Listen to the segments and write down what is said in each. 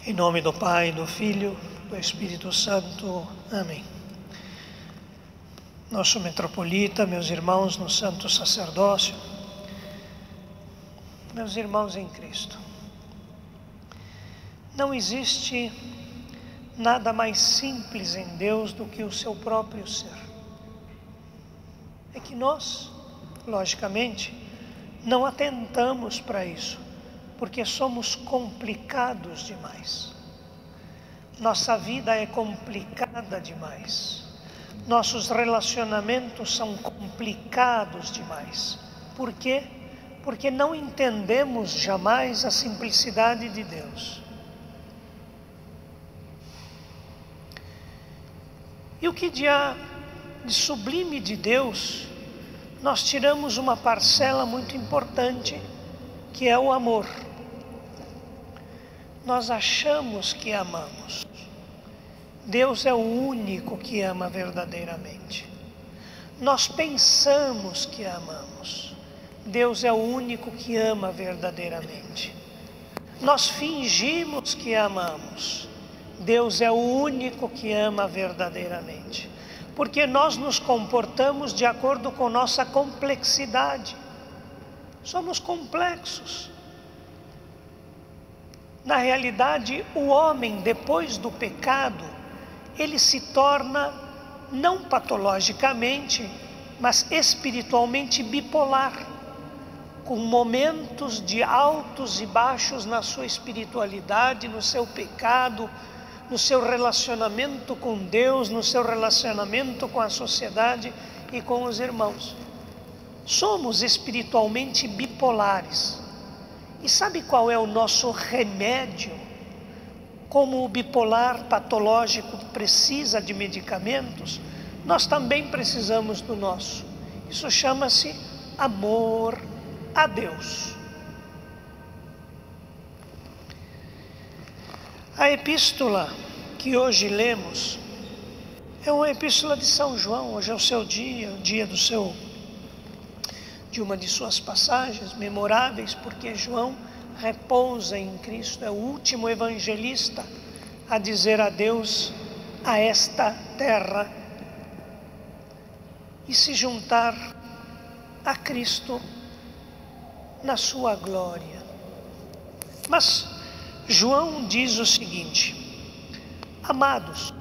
Em nome do Pai, do Filho, do Espírito Santo. Amém. Nosso metropolita, meus irmãos no santo sacerdócio, meus irmãos em Cristo, não existe nada mais simples em Deus do que o seu próprio ser. É que nós, logicamente, não atentamos para isso, porque somos complicados demais. Nossa vida é complicada demais. Nossos relacionamentos são complicados demais. Por quê? Porque não entendemos jamais a simplicidade de Deus. E o que há de sublime de Deus, nós tiramos uma parcela muito importante, que é o amor. Nós achamos que amamos. Deus é o único que ama verdadeiramente. Nós pensamos que amamos. Deus é o único que ama verdadeiramente. Nós fingimos que amamos. Deus é o único que ama verdadeiramente. Porque nós nos comportamos de acordo com nossa complexidade. Somos complexos. Na realidade, o homem, depois do pecado, ele se torna, não patologicamente, mas espiritualmente bipolar, com momentos de altos e baixos na sua espiritualidade, no seu pecado, no seu relacionamento com Deus, no seu relacionamento com a sociedade e com os irmãos. Somos espiritualmente bipolares. E sabe qual é o nosso remédio? Como o bipolar patológico precisa de medicamentos, nós também precisamos do nosso. Isso chama-se amor a Deus. A epístola que hoje lemos é uma epístola de São João. Hoje é o seu dia, o dia de uma de suas passagens memoráveis, porque João repousa em Cristo, é o último evangelista a dizer adeus a esta terra e se juntar a Cristo na sua glória. Mas João diz o seguinte: amados,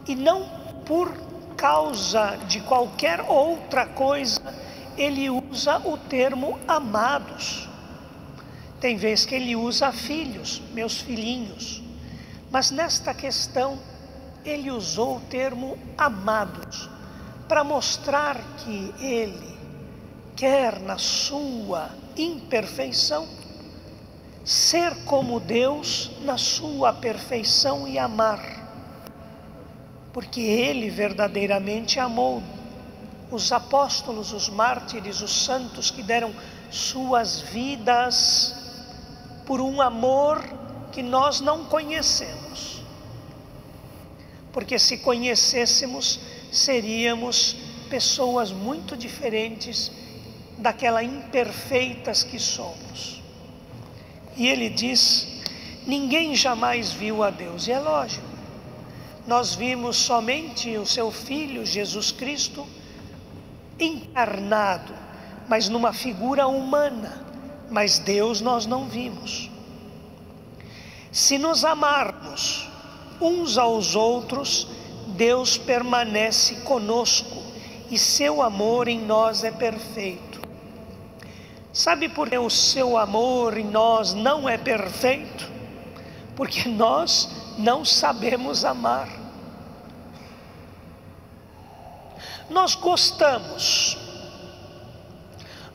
e não por causa de qualquer outra coisa, ele usa o termo amados. Tem vezes que ele usa filhos, meus filhinhos. Mas nesta questão, ele usou o termo amados, para mostrar que ele quer, na sua imperfeição, ser como Deus na sua perfeição e amar. Porque ele verdadeiramente amou os apóstolos, os mártires, os santos que deram suas vidas por um amor que nós não conhecemos. Porque se conhecêssemos, seríamos pessoas muito diferentes daquelas imperfeitas que somos. E ele diz: ninguém jamais viu a Deus. E é lógico, nós vimos somente o seu Filho, Jesus Cristo, encarnado, mas numa figura humana, mas Deus nós não vimos. Se nos amarmos uns aos outros, Deus permanece conosco e seu amor em nós é perfeito. Sabe por que o seu amor em nós não é perfeito? Porque nós não sabemos amar. Nós gostamos,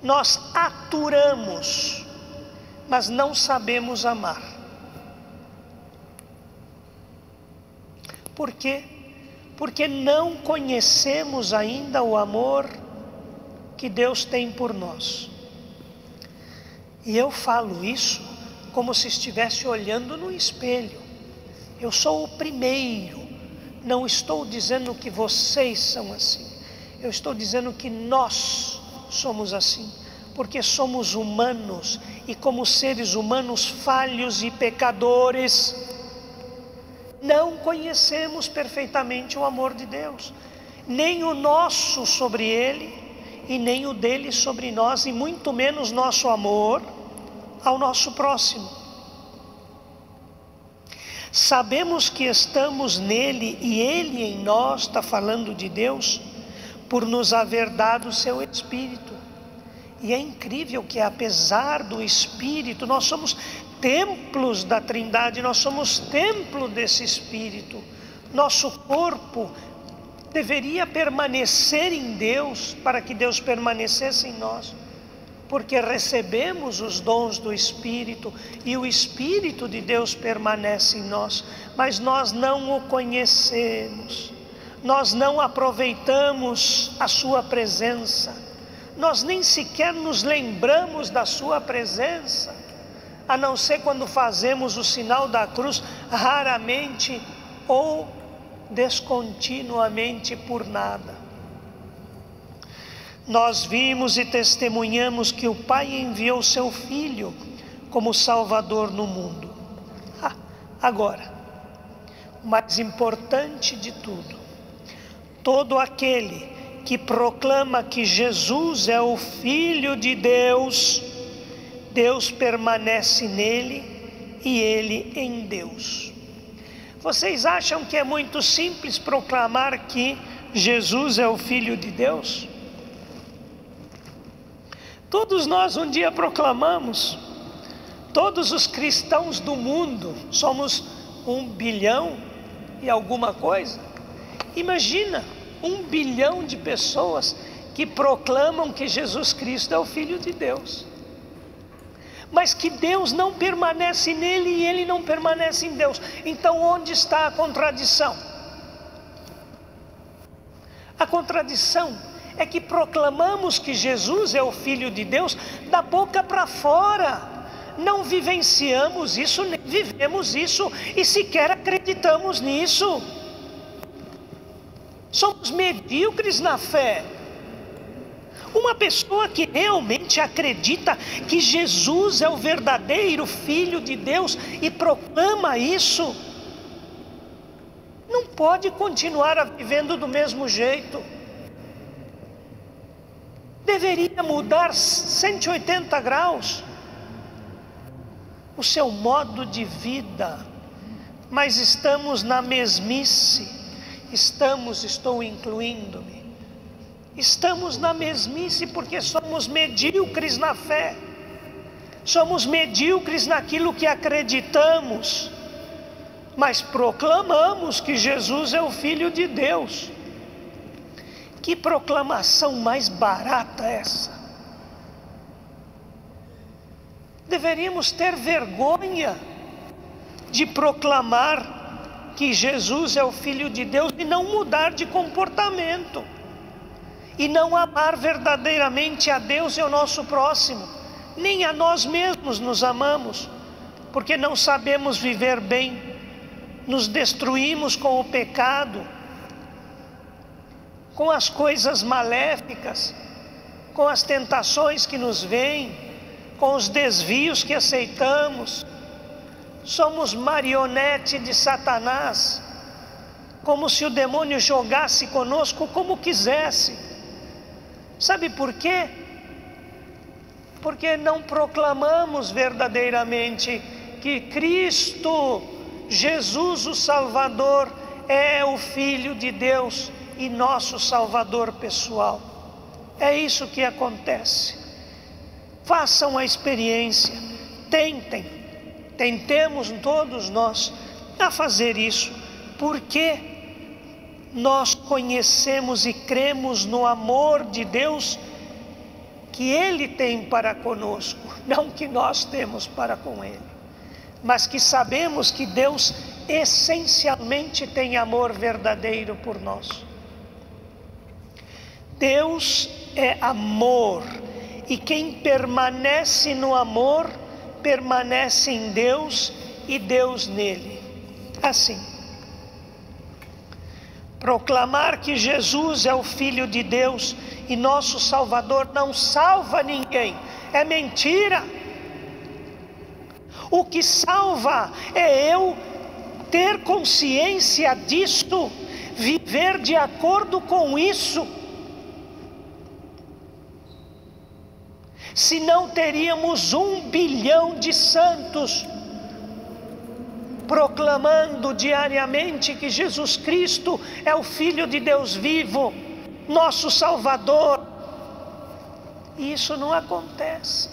nós aturamos, mas não sabemos amar. Por quê? Porque não conhecemos ainda o amor que Deus tem por nós. E eu falo isso como se estivesse olhando no espelho. Eu sou o primeiro, não estou dizendo que vocês são assim. Eu estou dizendo que nós somos assim, porque somos humanos e, como seres humanos falhos e pecadores, não conhecemos perfeitamente o amor de Deus, nem o nosso sobre Ele e nem o dele sobre nós, e muito menos nosso amor ao nosso próximo. Sabemos que estamos nele e Ele em nós, está falando de Deus, por nos haver dado o seu Espírito. E é incrível que, apesar do Espírito, nós somos templos da Trindade, nós somos templo desse Espírito. Nosso corpo deveria permanecer em Deus para que Deus permanecesse em nós, porque recebemos os dons do Espírito e o Espírito de Deus permanece em nós, mas nós não o conhecemos, nós não aproveitamos a sua presença, nós nem sequer nos lembramos da sua presença, a não ser quando fazemos o sinal da cruz, raramente ou descontinuamente por nada. Nós vimos e testemunhamos que o Pai enviou seu Filho como Salvador no mundo. Agora, o mais importante de tudo, todo aquele que proclama que Jesus é o Filho de Deus, Deus permanece nele e ele em Deus. Vocês acham que é muito simples proclamar que Jesus é o Filho de Deus? Todos nós um dia proclamamos, todos os cristãos do mundo, somos 1 bilhão e alguma coisa. Imagina 1 bilhão de pessoas que proclamam que Jesus Cristo é o Filho de Deus, mas que Deus não permanece nele e ele não permanece em Deus. Então onde está a contradição? A contradição é que proclamamos que Jesus é o Filho de Deus da boca para fora, não vivenciamos isso, nem vivemos isso e sequer acreditamos nisso. Somos medíocres na fé. Uma pessoa que realmente acredita que Jesus é o verdadeiro Filho de Deus e proclama isso, não pode continuar vivendo do mesmo jeito. Deveria mudar 180 graus o seu modo de vida, mas estamos na mesmice. Estou incluindo-me. Estamos na mesmice porque somos medíocres na fé. Somos medíocres naquilo que acreditamos, mas proclamamos que Jesus é o Filho de Deus. Que proclamação mais barata essa! Deveríamos ter vergonha de proclamar que Jesus é o Filho de Deus e não mudar de comportamento, e não amar verdadeiramente a Deus e ao nosso próximo, nem a nós mesmos nos amamos, porque não sabemos viver bem, nos destruímos com o pecado, com as coisas maléficas, com as tentações que nos vêm, com os desvios que aceitamos. Somos marionete de Satanás, como se o demônio jogasse conosco como quisesse. Sabe por quê? Porque não proclamamos verdadeiramente que Cristo, Jesus o Salvador, é o Filho de Deus e nosso Salvador pessoal. É isso que acontece. Façam a experiência, tentemos todos nós a fazer isso, porque nós conhecemos e cremos no amor de Deus que Ele tem para conosco, não que nós temos para com Ele, mas que sabemos que Deus essencialmente tem amor verdadeiro por nós. Deus é amor, e quem permanece no amor, permanece em Deus e Deus nele. Assim, Proclamar que Jesus é o Filho de Deus e nosso Salvador não salva ninguém, é mentira. O que salva é eu ter consciência disto, viver de acordo com isso. Senão teríamos 1 bilhão de santos proclamando diariamente que Jesus Cristo é o Filho de Deus vivo, nosso Salvador. E isso não acontece,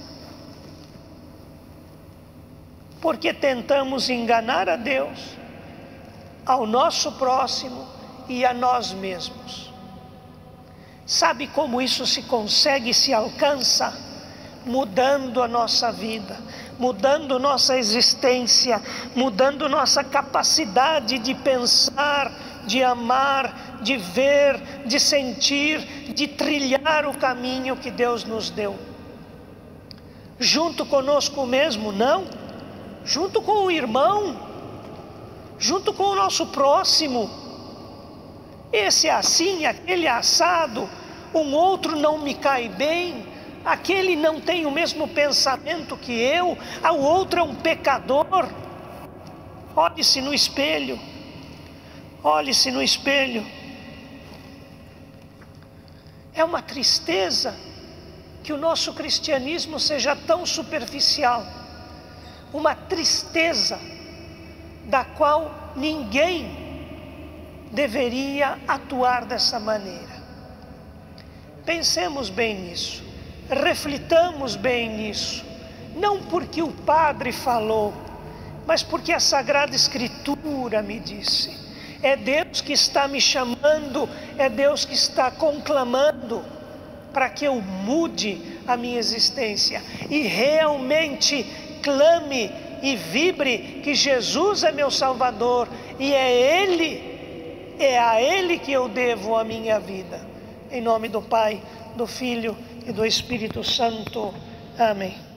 porque tentamos enganar a Deus, ao nosso próximo e a nós mesmos. Sabe como isso se consegue, se alcança? Mudando a nossa vida, mudando nossa existência, mudando nossa capacidade de pensar, de amar, de ver, de sentir, de trilhar o caminho que Deus nos deu. Junto conosco mesmo, não. Junto com o irmão, junto com o nosso próximo. Esse é assim, aquele é assado, um outro não me cai bem, aquele não tem o mesmo pensamento que eu, o outro é um pecador. Olhe-se no espelho, olhe-se no espelho. É uma tristeza que o nosso cristianismo seja tão superficial, uma tristeza da qual ninguém deveria atuar dessa maneira. Pensemos bem nisso. Reflitamos bem nisso, não porque o padre falou, mas porque a Sagrada Escritura me disse. É Deus que está me chamando, é Deus que está conclamando para que eu mude a minha existência e realmente clame e vibre que Jesus é meu Salvador e é a Ele que eu devo a minha vida. Em nome do Pai, do Filho e do Espírito Santo. Amém.